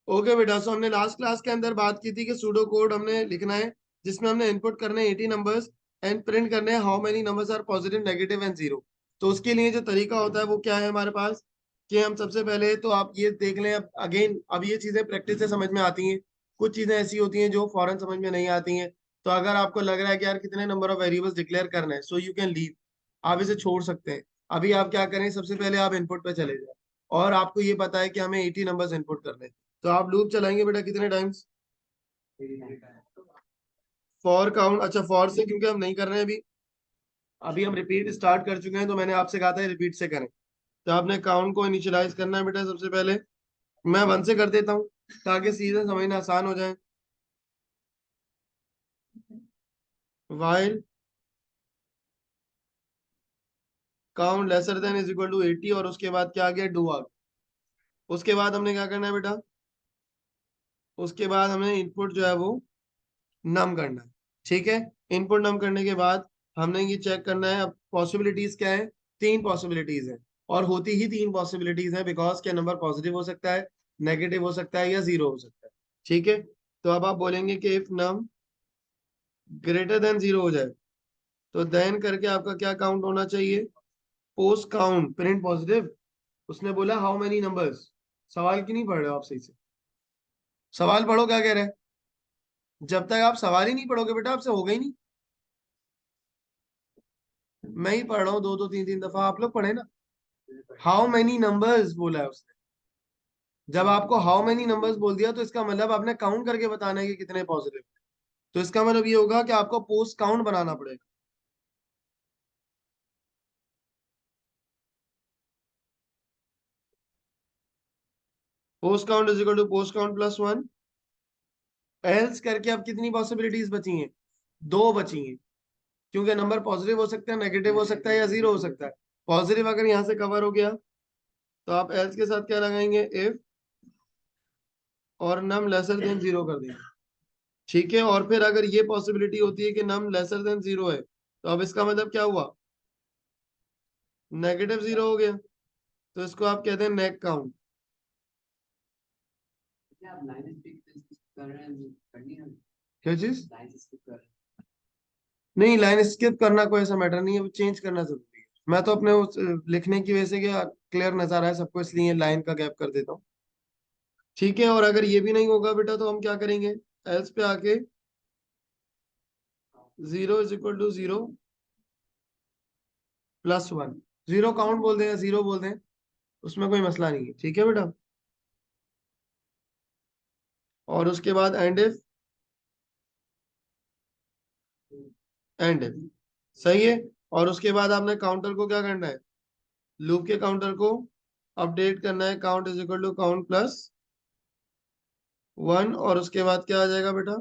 Okay बेटा, सो हमने last class के अंदर बात की थी कि सूडो कोड हमने लिखना है जिसमें हमने इनपुट करने 80 नंबर्स एंड प्रिंट करने हैं how many numbers are positive negative and zero. तो उसके लिए जो तरीका होता है वो क्या है हमारे पास, कि हम सबसे पहले तो आप ये देख लें, अब अगेन अब ये चीजें प्रैक्टिस से समझ में आती हैं। कुछ चीजें ऐसी होती हैं जो फौरन समझ में नहीं आती हैं। तो अगर आपको लग रहा है कि यार कितने नंबर ऑफ वेरिएबल्स डिक्लेयर करना है, सो यू कैन लीव, आप इसे छोड़ सकते हैं। अभी आप क्या करें, सबसे पहले आप इनपुट पे चले जाए और आपको ये पता है कि हमें 80 नंबर्स इनपुट करने हैं। तो आप लूप चलाएंगे बेटा कितने टाइम्स, फॉर काउंट, अच्छा फॉर से क्योंकि हम नहीं कर रहे हैं अभी, अभी हम रिपीट स्टार्ट कर चुके हैं तो मैंने आपसे कहा था रिपीट से करें। तो आपने काउंट को इनिशियलाइज करना है बेटा सबसे पहले। मैं 1 से कर देता हूँ ताकि सीधे समझना आसान हो जाए। While count lesser than is equal to 80, और उसके बाद क्या आ गया, डू आ गया। उसके बाद हमने क्या करना है बेटा, उसके बाद हमें इनपुट जो है वो नम करना है। ठीक है, इनपुट नम करने के बाद हमने ये चेक करना है, अब पॉसिबिलिटीज क्या है, 3 पॉसिबिलिटीज है। और होती ही 3 पॉसिबिलिटीज है बिकॉज क्या नंबर पॉजिटिव हो सकता है, नेगेटिव हो सकता है या जीरो हो सकता है। ठीक है, तो अब आप बोलेंगे कि if num greater than zero हो जाए तो देन करके आपका क्या काउंट होना चाहिए, पोस्ट काउंट प्रिंट पॉजिटिव। उसने बोला हाउ मेनी नंबर्स। सवाल क्यों नहीं पढ़ रहे हो आप सही से, सवाल पढ़ो क्या कह रहे हैं। जब तक आप सवाल ही नहीं पढ़ोगे बेटा आपसे होगा ही नहीं। मैं ही पढ़ रहा हूँ दो दो तीन तीन दफा, आप लोग पढ़े ना। हाउ मेनी नंबर्स बोला है उसने। जब आपको हाउ मेनी नंबर्स बोल दिया तो इसका मतलब आपने काउंट करके बताना है कि कितने पॉजिटिव। तो इसका मतलब ये होगा कि आपको पोस्ट काउंट बनाना पड़ेगा। Post count is equal to post count plus 1। Else करके अब कितनी पॉसिबिलिटीज बची हैं, 2 बची हैं। क्योंकि नंबर पॉजिटिव हो सकता है, नेगेटिव हो सकता है या जीरो हो सकता है। पॉजिटिव अगर यहाँ से कवर हो गया तो आप एल्स के साथ क्या लगाएंगे, इफ, और नम लेसर देन जीरो कर देंगे। ठीक है, और फिर अगर ये पॉसिबिलिटी होती है कि नम लेसर देन जीरो है तो अब इसका मतलब क्या हुआ, नेगेटिव जीरो हो गया। तो इसको आप कहते हैं नेक काउंट। क्या चीज, नहीं लाइन स्किप करना कोई ऐसा मैटर नहीं है, चेंज करना जरूरी है। मैं तो अपने उस लिखने की वजह से क्या क्लियर नजर आ है सबको, इसलिए लाइन का गैप कर देता हूँ। ठीक है, और अगर ये भी नहीं होगा बेटा तो हम क्या करेंगे, एल्स पे आके zero is equal to zero plus 1। Zero count बोल दें या जीरो बोल दें उसमें कोई मसला नहीं है। ठीक है बेटा, और उसके बाद एंड इफ, एंड इफ, सही है। और उसके बाद आपने काउंटर को क्या करना है, लूप के काउंटर को अपडेट करना है, count is equal to count plus 1, और उसके बाद क्या आ जाएगा बेटा,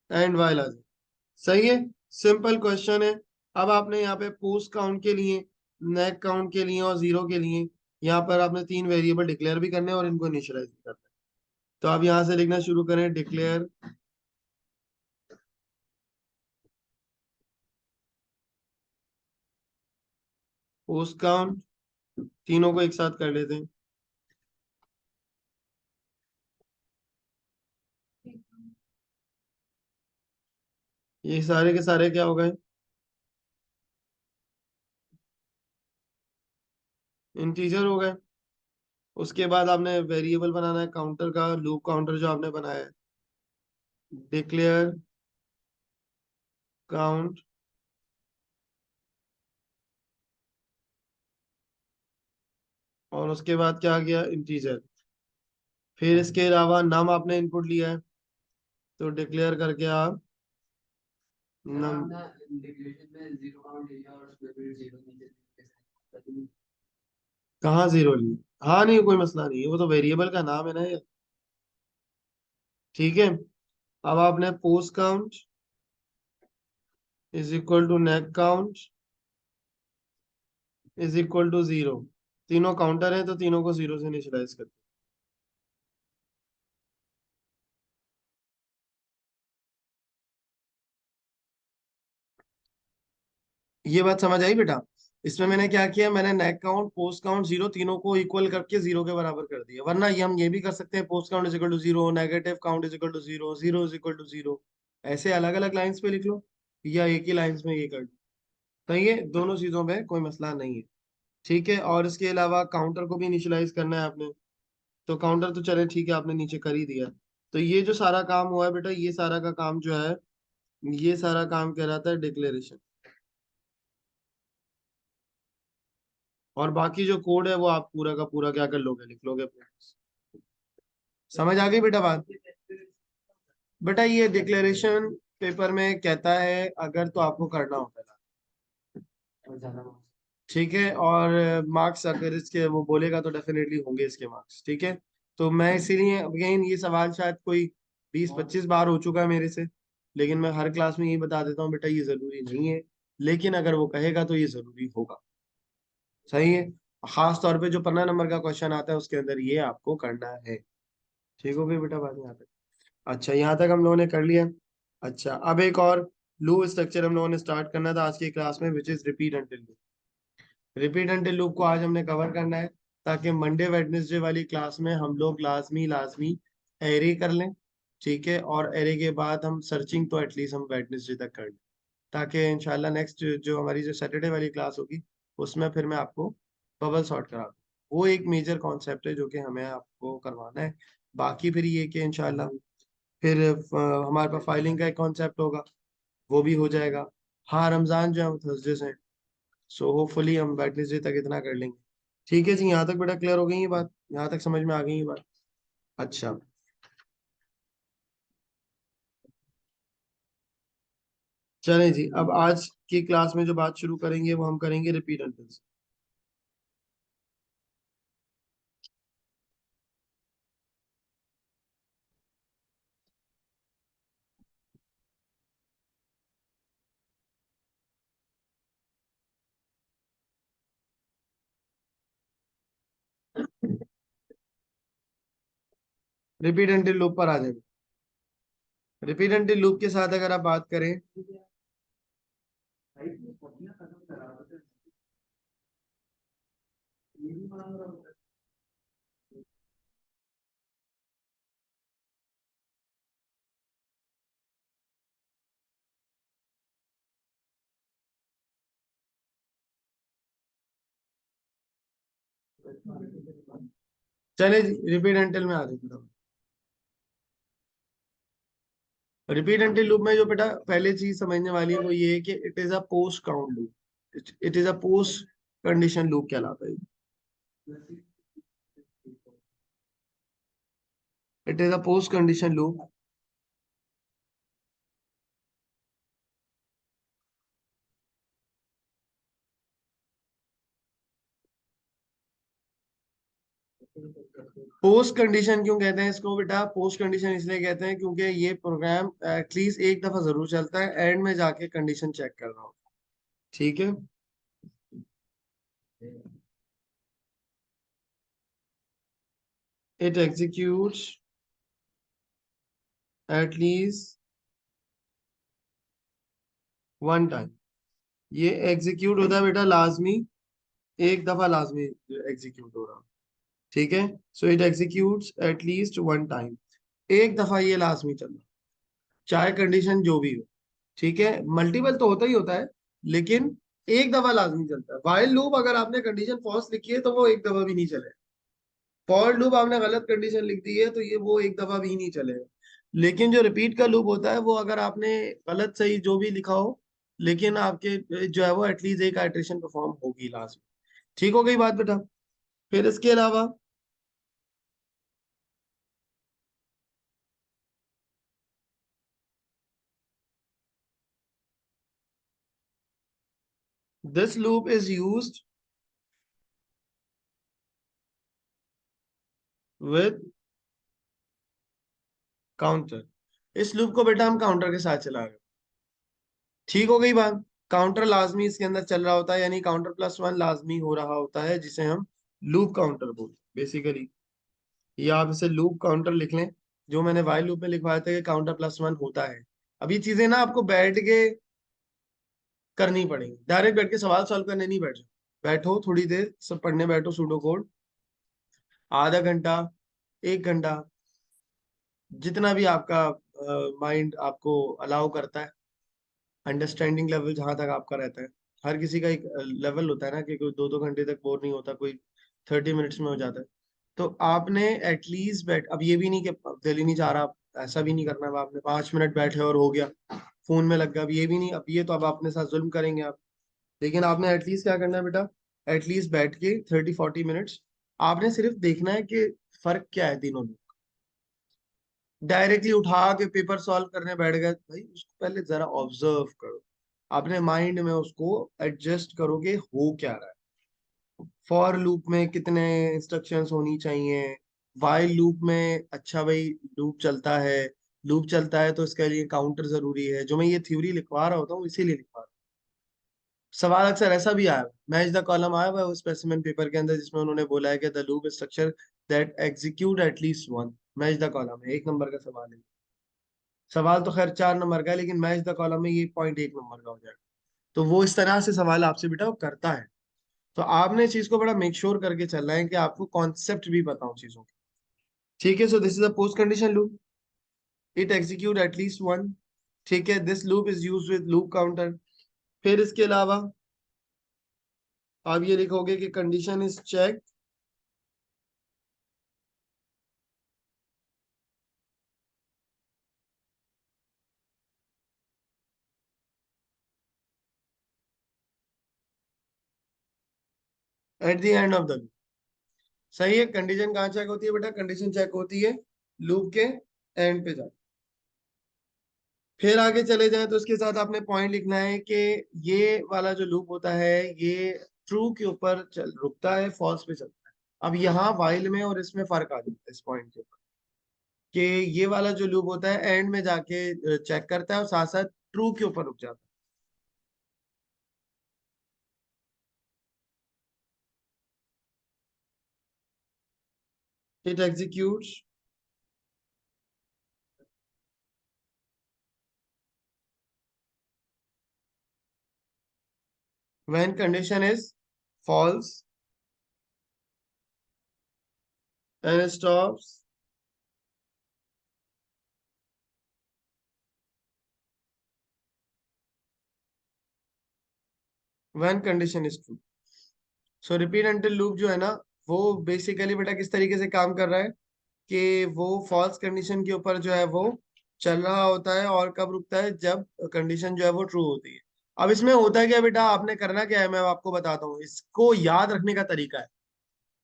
एंड वाइल आ जाएगा। सही है, सिंपल क्वेश्चन है। अब आपने यहाँ पे पोस्ट काउंट के लिए, नेक काउंट के लिए और जीरो के लिए यहाँ पर आपने 3 वेरिएबल डिक्लेयर भी करने हैं और इनको इनिशियलाइज भी करना है। तो आप यहाँ से लिखना शुरू करें, डिक्लेयर पोस्ट काउंट, तीनों को एक साथ कर लेते हैं। ये सारे के सारे क्या हो गए, इंटीजर हो गए। उसके बाद आपने वेरिएबल बनाना है काउंटर का, लूप काउंटर जो आपने बनाया है, डिक्लेयर काउंट, और उसके बाद क्या आ गया, इंटीजर। फिर इसके अलावा नाम आपने इनपुट लिया है तो डिक्लेयर करके आप नम, कहाँ जीरो ली, हाँ नहीं कोई मसला नहीं है, वो तो वेरिएबल का नाम है ना ये। ठीक है, अब आपने post count is equal to neg count is equal to zero. तीनों काउंटर है तो तीनों को जीरो से इनिशियलाइज कर। ये बात समझ आई बेटा। इसमें मैंने क्या किया, मैंने नेक काउंट पोस्ट काउंट जीरो तीनों को इक्वल करके जीरो के बराबर कर दिया। वरना ये हम ये भी कर सकते हैं, post count is equal to zero, negative count is equal to zero, zero is equal to zero. ऐसे अलग अलग लाइंस पे लिख लो, या एक ही लाइंस में ये कर लो। तो ये दोनों चीजों में कोई मसला नहीं है। ठीक है, और इसके अलावा काउंटर को भी इनिशियलाइज करना है आपने। तो काउंटर तो चले ठीक है, आपने नीचे कर ही दिया। तो ये जो सारा काम हुआ है बेटा, ये सारा का काम जो है, ये सारा काम कहलाता है डिक्लेरेशन। और बाकी जो कोड है वो आप पूरा का पूरा क्या कर लोगे, लिख लोगे अपने। समझ आ गई बेटा बात? बेटा ये डिक्लेरेशन पेपर में कहता है अगर तो आपको करना होता है। ठीक है, और मार्क्स अगर इसके वो बोलेगा तो डेफिनेटली होंगे इसके मार्क्स। ठीक है, तो मैं इसीलिए अगेन, ये सवाल शायद कोई 20-25 बार हो चुका है मेरे से, लेकिन मैं हर क्लास में यही बता देता हूँ बेटा, ये जरूरी नहीं है, लेकिन अगर वो कहेगा तो ये जरूरी होगा। सही है। खास तौर पे जो 15 नंबर का क्वेश्चन आता है उसके अंदर ये आपको करना है। ठीक हो गई बेटा बात यहाँ तक? अच्छा, यहाँ तक हम लोगों ने कर लिया। अच्छा, अब एक और लूप स्ट्रक्चर हम लोगों ने स्टार्ट करना था आज की क्लास में, which is repeat until loop. Repeat until loop को आज हमने कवर करना है, ताकि मंडे वेडनेसडे वाली क्लास में हम लोग लाजमी लाजमी एरे कर लें। ठीक है, और एरे के बाद हम सर्चिंग तो एटलीस्ट हम वेडनेसडे तक कर लें, ताकि इंशाल्लाह नेक्स्ट जो हमारी जो सैटरडे वाली क्लास होगी उसमें फिर मैं आपको बबल सॉर्ट करा दूँ। वो एक मेजर कॉन्सेप्ट है जो कि हमें आपको करवाना है। बाकी फिर ये कि इंशाल्लाह फिर हमारे पास फाइलिंग का एक कॉन्सेप्ट होगा, वो भी हो जाएगा। हाँ, रमजान जो है वो थर्सडे से है, सो होपफुली हम वेडनेसडे तक इतना कर लेंगे। ठीक है जी, यहाँ तक बेटा क्लियर हो गई ये बात, यहाँ तक समझ में आ गई ये बात? अच्छा, चलें जी, अब आज की क्लास में जो बात शुरू करेंगे वो हम करेंगे रिपीट एंटेंस से। रिपीट एंटिल लूप पर आ जाएंगे। रिपीट एंटिल लूप के साथ अगर आप बात करें, चले जी रिपीट एंटिल में आ जाएंगे। रिपीट एंटिल लूप में जो बेटा पहले चीज समझने वाली है वो ये है कि it is a post count loop, it is a post condition loop कहलाता है। It is a post condition loop. Post condition क्यों कहते हैं इसको बेटा? पोस्ट कंडीशन इसलिए कहते हैं क्योंकि ये प्रोग्राम एटलीस्ट एक दफा जरूर चलता है, एंड में जाके कंडीशन चेक कर रहा हूँ। ठीक है, it executes at least one time. ये एग्जीक्यूट होता है बेटा लाजमी, एक दफा लाजमी एग्जीक्यूट हो रहा। ठीक है, so it executes at least one time. एक दफा ये लाजमी चलना, चाहे कंडीशन जो भी हो। ठीक है, मल्टीपल तो होता ही होता है, लेकिन एक दफा लाजमी चलता है। वाइल लूप अगर आपने कंडीशन फॉल्स लिखी है तो वो एक दफा भी नहीं चलेगा। फॉर लूप आपने गलत कंडीशन लिख दी है तो ये वो एक दफा भी नहीं चलेगा। लेकिन जो रिपीट का लूप होता है वो अगर आपने गलत सही जो भी लिखा हो, लेकिन आपके जो है वो एटलीस्ट एक आइट्रेशन परफॉर्म होगी लास्ट में। ठीक हो गई बात बेटा? फिर इसके अलावा this loop is used with counter. इस लूप को बेटा हम काउंटर के साथ चला रहे हैं। ठीक हो गई बात? काउंटर लाजमी इसके अंदर चल रहा होता है, यानी काउंटर प्लस वन लाजमी हो रहा होता है, जिसे हम लूप काउंटर बोलते हैं बेसिकली। या आप इसे लूप काउंटर लिख लें, जो मैंने वाइल लूप में लिखवाया था कि काउंटर प्लस वन होता है। अब ये चीजें ना आपको बैठ के करनी पड़ेंगी, डायरेक्ट बैठ के सवाल सॉल्व करने नहीं बैठ जाओ। बैठो थोड़ी देर, सब पढ़ने बैठो सूडो कोड, आधा घंटा, 1 घंटा, जितना भी आपका माइंड आपको अलाउ करता है, अंडरस्टैंडिंग लेवल जहां तक आपका रहता है। हर किसी का एक लेवल होता है ना, कि कोई 2-2 घंटे तक बोर नहीं होता, कोई 30 मिनट्स में हो जाता है। तो आपने एटलीस्ट बैठ, अब ये भी नहीं कि अब दिल ही नहीं चाह रहा, ऐसा भी नहीं करना। अब आपने 5 मिनट बैठे और हो गया, फोन में लग गया, अब ये भी नहीं, अब ये तो अब अपने साथ जुल्म करेंगे आप। लेकिन आपने एटलीस्ट क्या करना है बेटा, एटलीस्ट बैठ के 30-40 मिनट्स आपने सिर्फ देखना है कि फर्क क्या है तीनों में। डायरेक्टली उठा के पेपर सॉल्व करने बैठ गए भाई, उसको पहले जरा ऑब्जर्व करो, अपने माइंड में उसको एडजस्ट करो कि हो क्या रहा है। फॉर लूप में कितने इंस्ट्रक्शंस होनी चाहिए, वाइल लूप में, अच्छा भाई लूप चलता है, लूप चलता है तो इसके लिए काउंटर जरूरी है। जो मैं ये थ्योरी लिखवा रहा होता हूँ इसीलिए लिखवा रहा हूँ। सवाल अक्सर ऐसा भी आया, मैच द कॉलम आया हुआ है उस स्पेसिमेन पेपर के अंदर, जिसमें उन्होंने बोला है कि the loop structure that execute at least one. Match the column है, 1 नंबर का सवाल है। सवाल तो खैर 4 नंबर का है, लेकिन मैच द कॉलम में ये पॉइंट 1 नंबर का हो जाएगा। तो वो इस तरह से सवाल आपसे बेटा वो करता है। तो आपने इस चीज को बड़ा मेक श्योर करके चलना है कि आपको कॉन्सेप्ट भी पता हो चीजों के। ठीक है, so this is a post condition loop, it execute at least one. ठीक है, this loop is use with loop counter. फिर इसके अलावा आप ये लिखोगे कि condition is check at the end of the loop. सही है, कंडीशन कहाँ चेक होती है बेटा, कंडीशन चेक होती है लूप के एंड पे जाके। फिर आगे चले जाएं तो इसके साथ आपने पॉइंट लिखना है कि ये वाला जो लूप होता है ये ट्रू के ऊपर चल रुकता है, फॉल्स पे चलता है। अब यहाँ वाइल में और इसमें फर्क आ जाता है इस पॉइंट के ऊपर, कि ये वाला जो लूप होता है एंड में जाके चेक करता है और साथ साथ ट्रू के ऊपर रुक जाता है। It executes when condition is false and stops when condition is true. So repeat until loop जो है ना, वो बेसिकली बेटा किस तरीके से काम कर रहा है, कि वो फॉल्स कंडीशन के ऊपर जो है वो चल रहा होता है, और कब रुकता है, जब कंडीशन जो है वो ट्रू होती है। अब इसमें होता है क्या बेटा, आपने करना क्या है मैं आपको बताता हूँ, इसको याद रखने का तरीका है।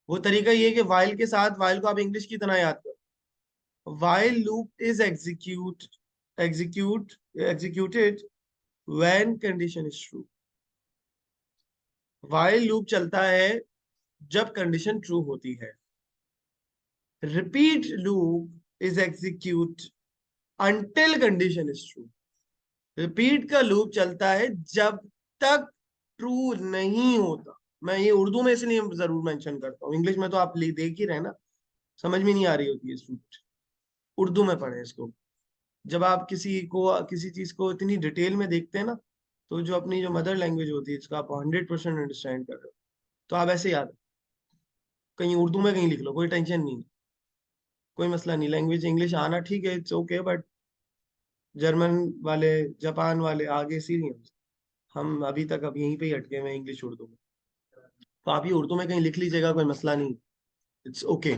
वो तरीका ये है कि वाइल के साथ, वाइल को आप इंग्लिश की तरह याद करो। While loop is execute executed when condition is true. While loop चलता है जब कंडीशन ट्रू होती है। Repeat loop is execute until condition is true. Repeat का लूप चलता है जब तक ट्रू नहीं होता। मैं ये उर्दू में इसलिए जरूर मेंशन करता हूँ, इंग्लिश में तो आप देख ही रहे ना, समझ में नहीं आ रही होती है स्टूडेंट। उर्दू में पढ़े इसको। जब आप किसी चीज को इतनी डिटेल में देखते हैं ना, तो जो अपनी जो मदर लैंग्वेज होती है इसको आप 100% अंडरस्टैंड कर रहे हो, तो आप ऐसे याद, कहीं उर्दू में कहीं लिख लो, कोई टेंशन नहीं, कोई मसला नहीं। लैंग्वेज इंग्लिश आना ठीक है, इट्स ओके, बट जर्मन वाले, जापान वाले आगे सीरियस, हम अभी तक अब यहीं पे ही अटके हुए हैं इंग्लिश उर्दू में। तो आप ये उर्दू में कहीं लिख लीजिएगा, कोई मसला नहीं, इट्स ओके।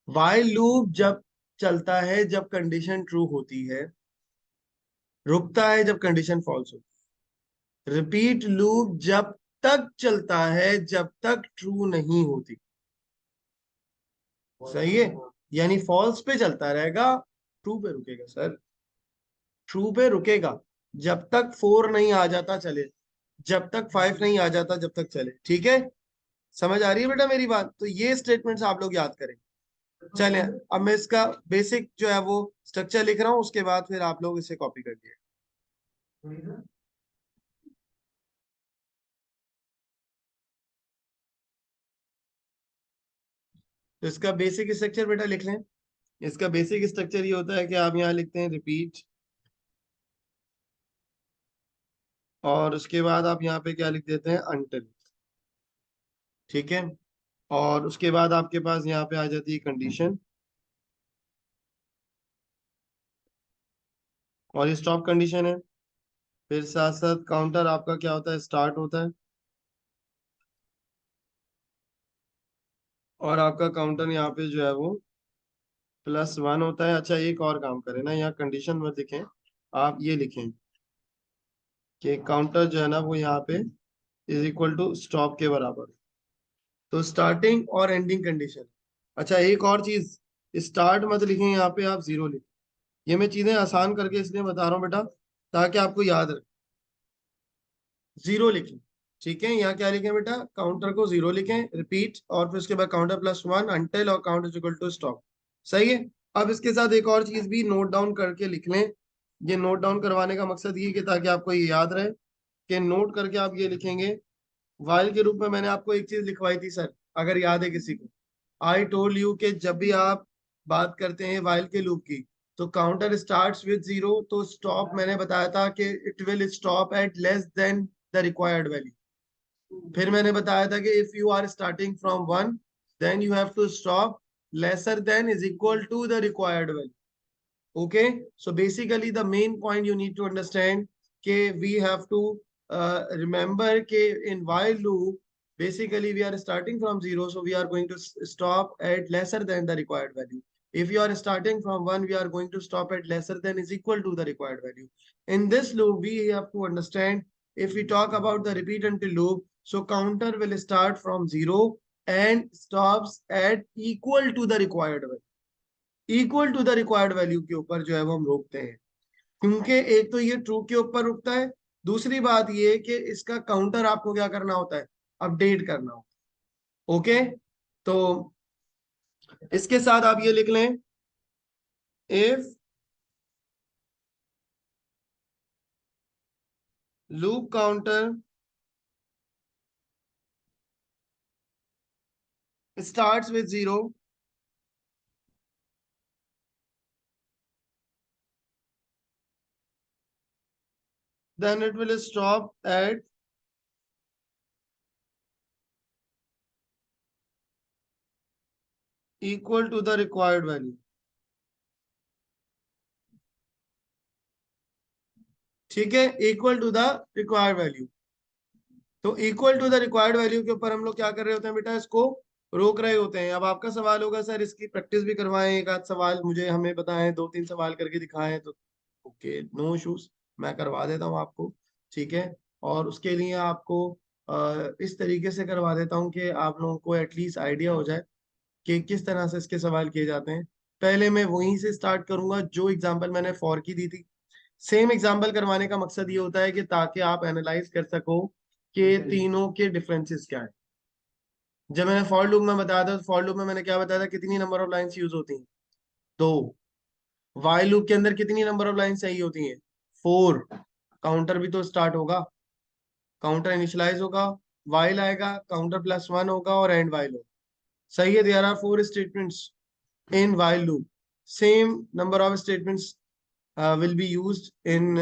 वाइल लूप जब चलता है जब कंडीशन ट्रू होती है, रुकता है जब कंडीशन फॉल्स होती है। रिपीट लूप जब तक चलता है जब तक ट्रू नहीं होती। सही है, यानी फॉल्स पे चलता रहेगा, ट्रू पे रुकेगा सर, ट्रू पे रुकेगा जब तक 4 नहीं आ जाता चले, जब तक 5 नहीं आ जाता जब तक चले। ठीक है, समझ आ रही है बेटा मेरी बात, तो ये स्टेटमेंट्स आप लोग याद करें। चलें, अब मैं इसका बेसिक जो है वो स्ट्रक्चर लिख रहा हूँ, उसके बाद फिर आप लोग इसे कॉपी कर दिए। तो इसका बेसिक स्ट्रक्चर बेटा लिख लें। इसका बेसिक स्ट्रक्चर ये होता है कि आप यहाँ लिखते हैं रिपीट, और उसके बाद आप यहाँ पे क्या लिख देते हैं, अनटिल। ठीक है। और उसके बाद आपके पास यहाँ पे आ जाती है कंडीशन, और ये स्टॉप कंडीशन है। फिर साथ साथ काउंटर आपका क्या होता है, स्टार्ट होता है। और आपका काउंटर यहाँ पे जो है वो +1 होता है। अच्छा, एक और काम करें ना, यहाँ कंडीशन मत लिखें, आप ये लिखें कि काउंटर जो है ना वो यहाँ पे इज इक्वल टू स्टॉप के बराबर। तो स्टार्टिंग और एंडिंग कंडीशन। अच्छा, एक और चीज, स्टार्ट मत लिखें, यहाँ पे आप 0 लिखें। ये मैं चीजें आसान करके इसलिए बता रहा हूँ बेटा, ताकि आपको याद रहे। 0 लिखें। ठीक है, यहाँ क्या लिखें बेटा, काउंटर को 0 लिखें, रिपीट, और फिर उसके बाद काउंटर +1 अंटिल और count is equal to stop. सही है। अब इसके साथ एक और चीज भी नोट डाउन करके लिख लें। ये नोट डाउन करवाने का मकसद ये कि ताकि आपको ये याद रहे, कि नोट करके आप ये लिखेंगे, वाइल के रूप में मैंने आपको एक चीज लिखवाई थी सर, अगर याद है किसी को। आई टोल्ड यू कि जब भी आप बात करते हैं वाइल के लूप की, तो काउंटर स्टार्ट्स विद 0, तो स्टॉप मैंने बताया था कि it will stop at less than the required value. फिर मैंने बताया था कि if you are starting from 1, then you have to stop lesser than is equal to the required value. Okay, so basically the main point you need to understand कि we have to remember कि in while loop basically we are starting from 0, so we are going to stop at lesser than the required value. If you are starting from 1, we are going to stop at lesser than is equal to the required value. In this loop we have to understand, if we talk about the repeat until loop, so counter will start from 0 and stops at equal to the required value, equal to the required value के ऊपर जो है वो हम रोकते हैं। क्योंकि एक तो ये ट्रू के ऊपर रुकता है, दूसरी बात ये कि इसका काउंटर आपको क्या करना होता है, अपडेट करना होता है। ओके, तो इसके साथ आप ये लिख लें, if loop counter starts with 0, then it will stop at equal to the required value। ठीक है, equal to the required value. तो equal to the required value के ऊपर हम लोग क्या कर रहे होते हैं बेटा, इसको रोक रहे होते हैं। अब आपका सवाल होगा सर इसकी प्रैक्टिस भी करवाएं, एक आध सवाल मुझे हमें बताएं, 2-3 सवाल करके दिखाएं। तो ओके, नो इश्यूज, मैं करवा देता हूँ आपको। ठीक है, और उसके लिए आपको इस तरीके से करवा देता हूँ कि आप लोगों को एटलीस्ट आइडिया हो जाए कि किस तरह से इसके सवाल किए जाते हैं। पहले मैं वहीं से स्टार्ट करूंगा जो एग्जाम्पल मैंने फॉर की दी थी। सेम एग्जाम्पल करवाने का मकसद ये होता है कि ताकि आप एनालाइज कर सको कि तीनों के डिफरेंसेस क्या है। जब मैंने फॉर लूप में बताया था, तो फॉर लूप में मैंने क्या बताया था, कितनी नंबर ऑफ लाइंस यूज होती हैं, 2। वाइल लूप के अंदर कितनी नंबर ऑफ लाइंस चाहिए होती हैं, 4। काउंटर भी तो स्टार्ट होगा, काउंटर इनिशियलाइज होगा, वाइल आएगा, काउंटर +1 होगा और एंड वाइल होगा। सही है, there are 4 statements in while loop. Same number of statements will be used in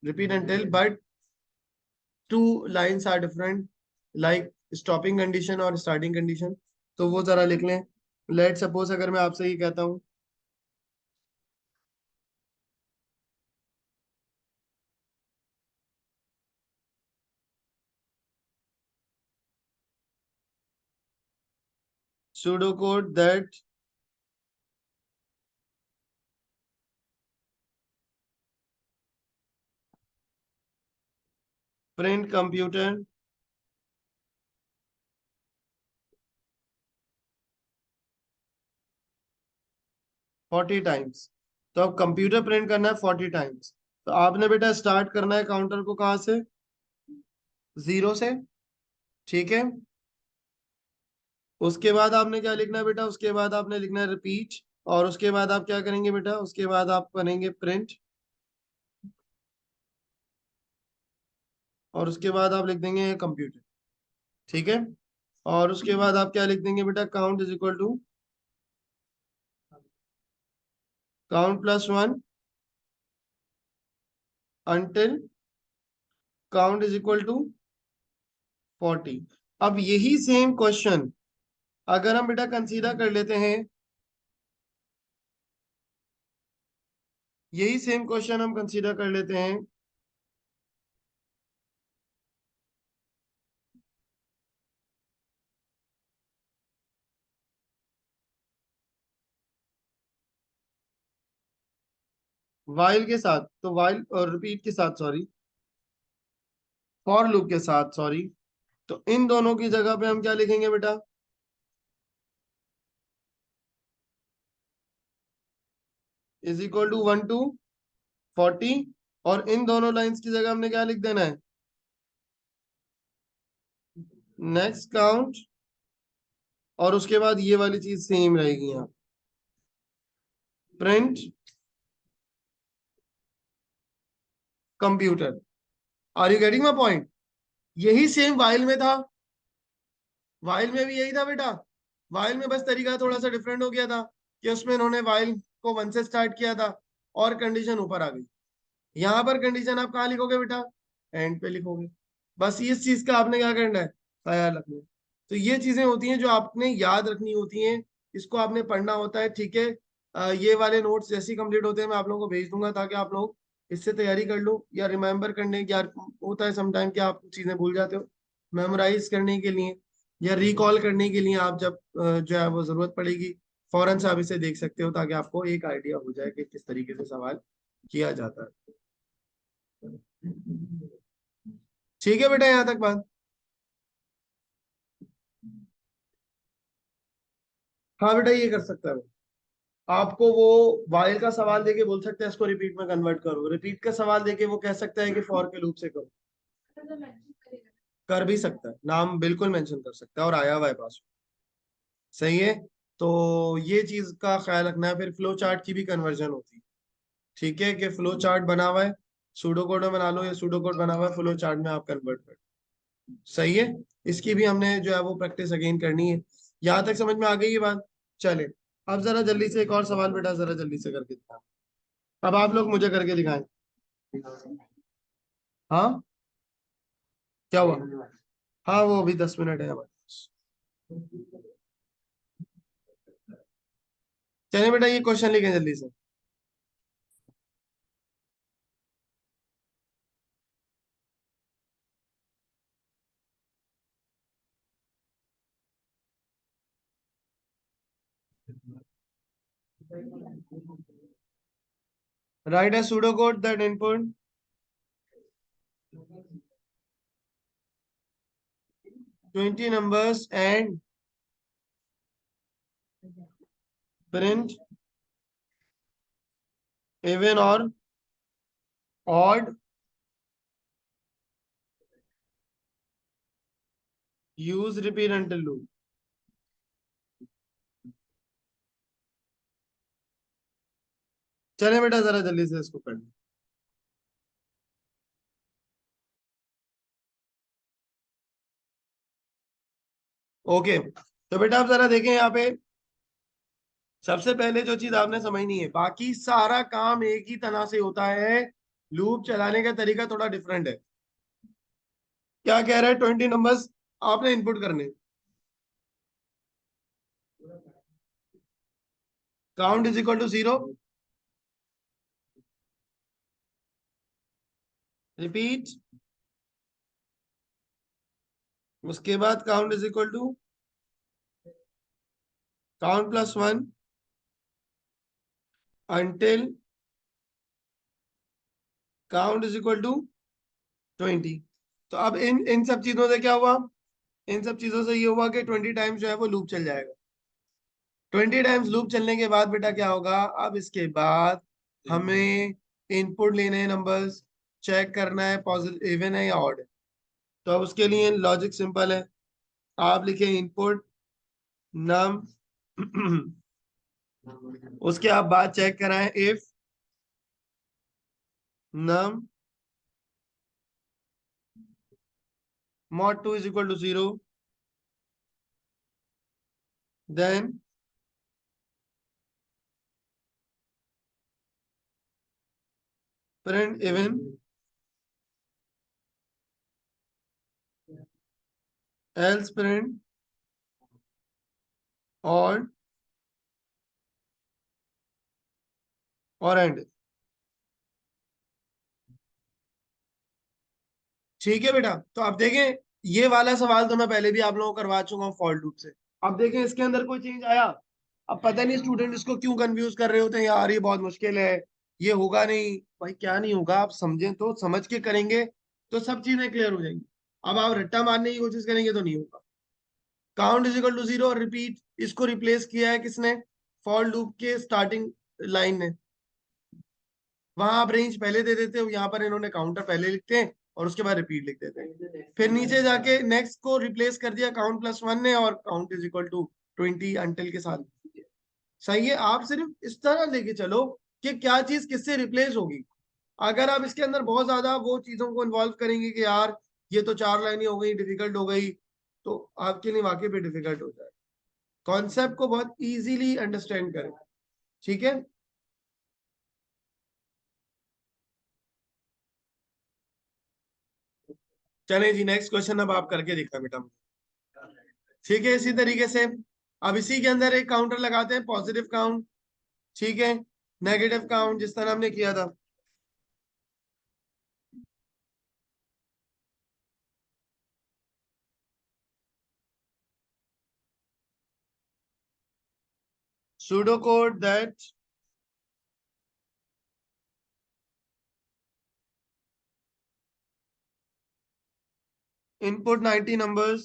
repeat until, but two lines are different, like stopping condition और starting condition। तो वो जरा लिख लें। लेट सपोज अगर मैं आपसे ये कहता हूँ, pseudocode that print computer 40 times. तो अब कंप्यूटर प्रिंट करना है 40 टाइम्स, तो आपने बेटा स्टार्ट करना है काउंटर को कहाँ से, 0 से। ठीक है, उसके बाद आपने क्या लिखना है बेटा, उसके बाद आपने लिखना है रिपीट, और उसके बाद आप क्या करेंगे बेटा, उसके बाद आप करेंगे प्रिंट, और उसके बाद आप लिख देंगे कंप्यूटर। ठीक है, और उसके बाद आप क्या लिख देंगे बेटा, count is equal to count +1 until count is equal to 40। अब यही सेम क्वेश्चन अगर हम बेटा कंसीडर कर लेते हैं, यही सेम क्वेश्चन हम कंसीडर कर लेते हैं वाइल के साथ, तो वाइल और रिपीट के साथ, सॉरी, फॉर लूप के साथ, सॉरी। तो इन दोनों की जगह पे हम क्या लिखेंगे बेटा? Is equal to 1 to 40। और इन दोनों लाइंस की जगह हमने क्या लिख देना है? नेक्स्ट काउंट, और उसके बाद ये वाली चीज सेम रहेगी यहाँ, print computer. Are you getting my point? यही सेम वाइल में था, वाइल में भी यही था बेटा। वाइल में बस तरीका थोड़ा सा डिफरेंट हो गया था कि उसमें इन्होंने वाइल को 1 से स्टार्ट किया था और कंडीशन ऊपर आ गई। यहाँ पर कंडीशन आप कहाँ लिखोगे बेटा? एंड पे लिखोगे। बस इस चीज का आपने क्या करना है? ख्याल रखना है। तो ये चीजें होती हैं जो आपने याद रखनी होती हैं, इसको आपने पढ़ना होता है, ठीक है। ये वाले नोट्स जैसे ही कंप्लीट होते हैं मैं आप लोगों को भेज दूंगा, ताकि आप लोग इससे तैयारी कर लो, या रिमेम्बर करने की, यार होता है समटाइम कि आप चीजें भूल जाते हो, मेमोराइज करने के लिए या रिकॉल करने के लिए आप जब जो है वो जरूरत पड़ेगी, फौरन से आप इसे देख सकते हो, ताकि आपको एक आइडिया हो जाए कि किस तरीके से सवाल किया जाता है। ठीक है बेटा, यहाँ तक बात। हाँ बेटा, ये कर सकता है वो। आपको वो वाइल का सवाल देके बोल सकते हैं इसको रिपीट में कन्वर्ट करो, रिपीट का सवाल देके वो कह सकता है कि फॉर के लूप से करो। कर भी सकता है, नाम बिल्कुल मेंशन कर सकता है, और आया हुआ है पास। सही है। तो ये चीज का ख्याल रखना है। फिर फ्लो चार्ट की भी कन्वर्जन होती है, ठीक है, कि फ्लो चार्ट बना हुआ है, सूडो कोड में बना लो, या सूडो कोड बना हुआ है फ्लो चार्ट में आप कन्वर्ट कर। सही है। इसकी भी हमने जो है वो प्रैक्टिस अगेन करनी है। यहाँ तक समझ में आ गई ये बात? चले, अब जरा जल्दी से एक और सवाल बेटा, जरा जल्दी से करके दिखाओ। अब आप लोग मुझे करके दिखाएं। हाँ, क्या हुआ? हाँ, वो अभी 10 मिनट है हमारे पास। चलिए बेटा, ये क्वेश्चन लिखें जल्दी से। Right A pseudo code that input 20 numbers and print even or odd, use repeat until loop। चले बेटा, जरा जल्दी से इसको कर। ओके, तो बेटा आप जरा देखें यहाँ पे। सबसे पहले जो चीज आपने समझनी है, बाकी सारा काम एक ही तरह से होता है, लूप चलाने का तरीका थोड़ा डिफरेंट है। क्या कह रहा है? 20 नंबर्स आपने इनपुट करने, count is equal to 0, repeat, उसके बाद count is equal to count plus 1 until count is equal to 20। तो अब इन इन सब चीजों से क्या हुआ? इन सब चीजों से ये हुआ कि 20 टाइम्स जो है वो लूप चल जाएगा। 20 टाइम्स लूप चलने के बाद बेटा क्या होगा? अब इसके बाद हमें इनपुट लेने हैं, नंबर्स चेक करना है पॉजिटिव इवन है या ऑड है। तो अब उसके लिए लॉजिक सिंपल है, आप लिखें इनपुट नम उसके आप बाद चेक कराएं if num mod 2 is equal to 0, then print even else print odd end. ठीक है बेटा, तो अब देखें, ये वाला सवाल तो मैं पहले भी आप लोगों को करवा चुका हूँ फॉर लूप से। अब देखें इसके अंदर कोई चेंज आया। अब पता नहीं स्टूडेंट इसको क्यों कंफ्यूज कर रहे होते हैं, यार ये बहुत मुश्किल है, ये होगा नहीं। भाई क्या नहीं होगा, आप समझें तो, समझ के करेंगे तो सब चीजें क्लियर हो जाएंगी। अब आप रट्टा मारने की कोशिश करेंगे तो नहीं होगा। काउंट इज इक्वल टू 0 और रिपीट, इसको रिप्लेस किया है किसने, फॉर लूप के स्टार्टिंग लाइन ने। वहां आप रेंज पहले दे देते हो, यहाँ पर इन्होंने काउंटर पहले लिखते हैं और उसके बाद रिपीट लिख देते हैं। फिर नीचे जाके नेक्स्ट को रिप्लेस कर दिया काउंट प्लस 1 ने, और count is equal to 20 until के साथ। सही है, आप सिर्फ इस तरह लेके चलो कि क्या चीज किससे रिप्लेस होगी। अगर आप इसके अंदर बहुत ज्यादा वो चीजों को इन्वॉल्व करेंगे कि यार ये तो 4 लाइनें हो गई, डिफिकल्ट हो गई, तो आपके लिए वाकई पे डिफिकल्ट हो जाए। कॉन्सेप्ट को बहुत इजीली अंडरस्टैंड करें। ठीक है, चले जी नेक्स्ट क्वेश्चन अब आप करके दिखा बेटा। ठीक है, इसी तरीके से अब इसी के अंदर एक काउंटर लगाते हैं, पॉजिटिव काउंट। ठीक है, नेगेटिव काउंट जिस तरह हमने किया था। Pseudo code that input 90 numbers